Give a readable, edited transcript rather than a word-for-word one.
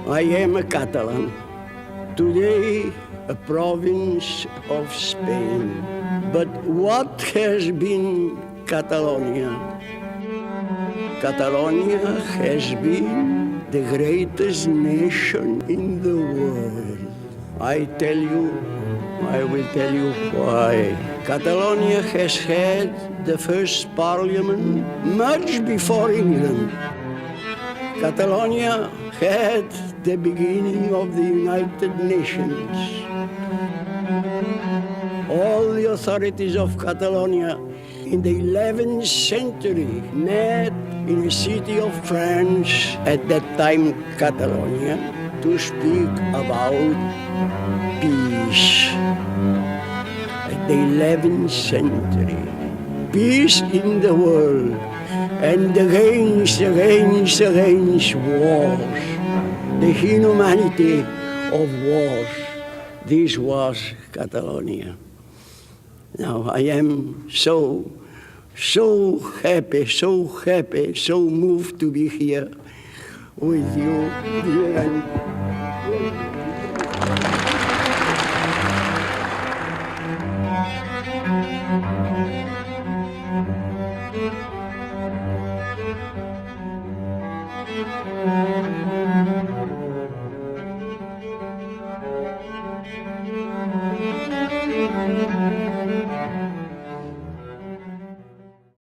I am a Catalan, today a province of Spain. But what has been Catalonia? Catalonia has been the greatest nation in the world. I will tell you why. Catalonia has had the first parliament much before England. Catalonia had the beginning of the United Nations. All the authorities of Catalonia in the 11th century met in a city of France, at that time Catalonia, to speak about peace. At the 11th century, peace in the world, and against wars, the inhumanity of wars. This was Catalonia. Now I am so happy, so moved to be here with you, dear